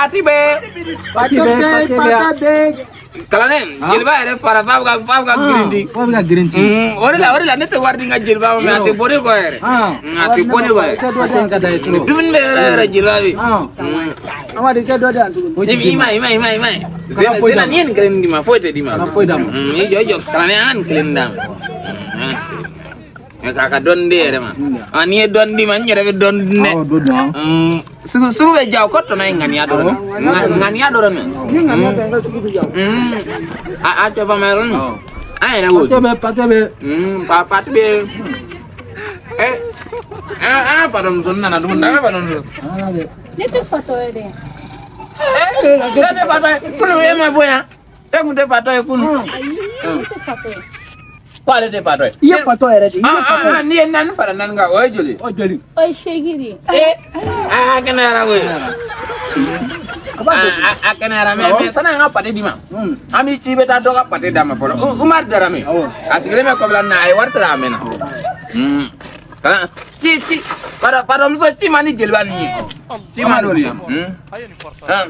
Pati be. Kalane jilba ere para fabga grindi. Fabga grindi. Orila nete wardi nga jilba me ate bori ko ere. Ate boni ko ere. Dubin be ere jilba bi. Amadi ke do de antu. Ima. Zena nien grindi ma foite di ma. Jo kalane an klindam. Kaka don de ere ma. Ani don di man nyere be don ne. Sugu be jaw ko to na ngani adoro. Ngani adoro me. Ngani adoro sugu be jaw. A coba meron. Ai na wud. Patebe. Patebe. Padam sunna na dum na padam. Nete foto ere. Nete foto. Kuno e ma boya. E kunte foto e kuno. Nete foto. Quale te foto? Iya foto ere. Ni nan fara nan ga o joli. O shegiri. Kana ra go. Akana me sana nga pate dima ami tibe ta doga pate dama folo umar darame asigre me ko na ay wartara me na ti para mso ti mani jelban ni ti manoli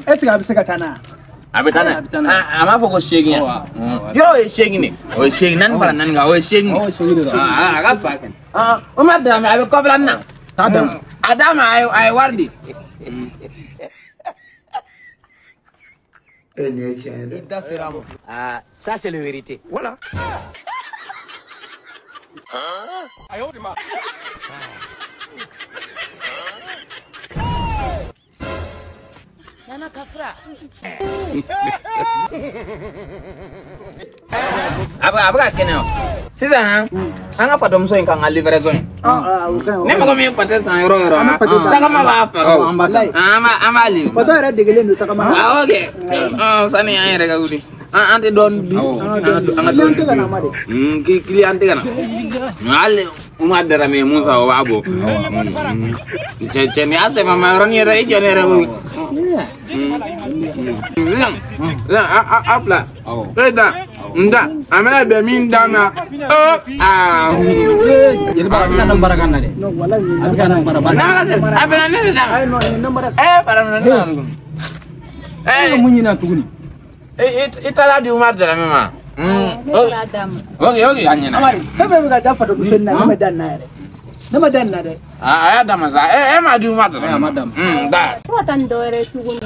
etika biseka tana abetana ama fogo shegi yo e shegi ni o shegi nan para nan ga o shegi aga pa umar darame abe ko na adama ay wardi. Ça c'est la vérité. Voilà. Nana Kafra. Apa kena? Sisa anga padom so inka livraison. Ne mo komi patel san yoro. Takama ba apa? Amali. Foto era degele no takama. Okay. Sani ay rega gudi. Ante don bi. Anga don te kana made. Cliente kana. Ngale uma darame Musa wa abo. Ni ase mama roni era ijone era gudi. Apla. Eda. Nda. Amela be min dama. Jadi barang nomor kanade. No wallahi abika nomor barang. Abena ne da. Ay no nomor. Para na. Munyina tuguni. Itala di umar dara mema. Okay, anyana. Amari, febe ga da foto busonna na madan na ere. Na madan na de. Aya dama za. Ma di umar dara. Madam. Da. Watan dore tuguni.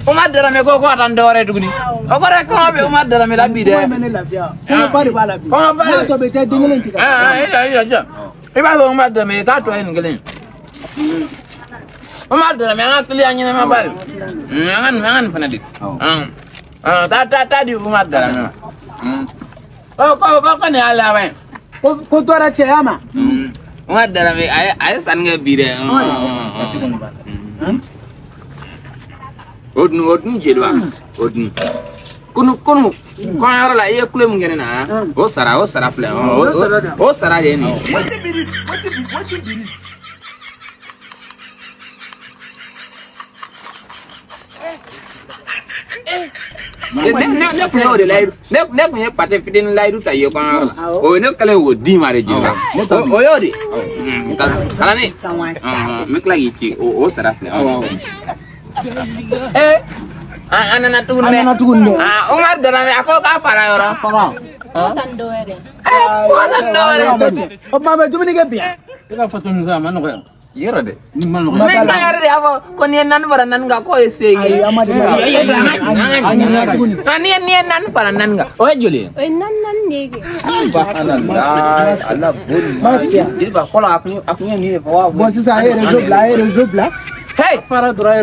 Umar dara me ko atan dore tuguni. O ko re ko be umar dara me labi de. Ko mene lafiya. Ko bari ba labi. Ko bari. Na to be te dingelen tika. Iya. Iba bo umar dara me ta to en ngelen. Umar dara me ngakli anyana ma bari. Ngan fanadik. Ta di umar dara me. Ko ne ala we. Ko tora cheyama. Umar dara me ay san nga bire. Odun jedwa. Odun. Kunu. Ko yaro la ye kule mungene na. O sara fle. O sara ye ni. Ne punya de laidu. Ne punya pate fidin laidu ta yo kan. O ne kale wo di mare jinga. O yo di. Kala ni. Mek lagi ci o sara fle. Ana tugunne. Umar dara me ako ka para yoro. Watan dore. Watan dore. O mama dumini ke biya. Ika foto nga man ko. Yero de. Man ko. Me ka yero de abo ko ni nan bara nan ga ko esegi. Ay amadi. Ni nan para nan ga. O juli. O nan nege. Allah bol. Mafia. Dilba kola akunya ni fa. Bo sisa rezo bla. Hey, Fara dura.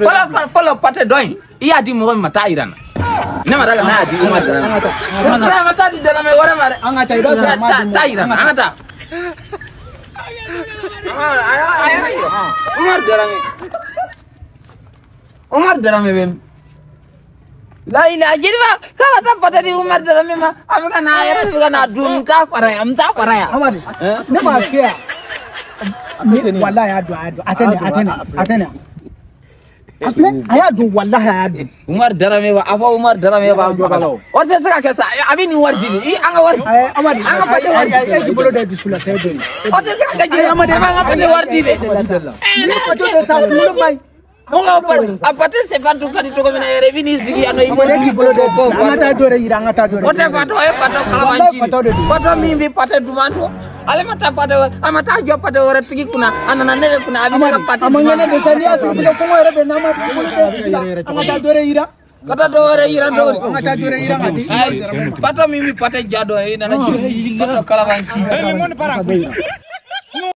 Follow pate doing. Iya di mo mata irana. Ne mara na di umar dara. Kra mata di dara me wara mare. Anga ta ido sa ma di. Ta irana. Anga ta. Umar dara me bem. La ila jirba kala ta pate di umar dara me ma. Amka na ayara buka na dum ta para ya. Amadi. Ne mafia. Wallahi adu. Atene. Afle ayadu wallahi ayadu. Umar darame wa afa Umar darame ba. O se saka kesa abini wardi ni anga wardi. Amadi. Anga pate wardi. Bolo da disula sayden. O se saka kaje amadi ba anga pate wardi de. Ne pate de sa kulo mai. Apa tu sepan tu kan itu kau mana revini sigi anu ibu. Angata dore ira angata dore. Ote pato kalabanci. Pato mimpi pato dumandu. Ale mata pato amata jo pato ora tigi kuna anana nele kuna abina pato. Amangana desani asisi ko mo ere benama angata dore ira. Kata dore ira dore. Angata dore ira ngati. Pato mimpi pato jado ina na pato kalabanci.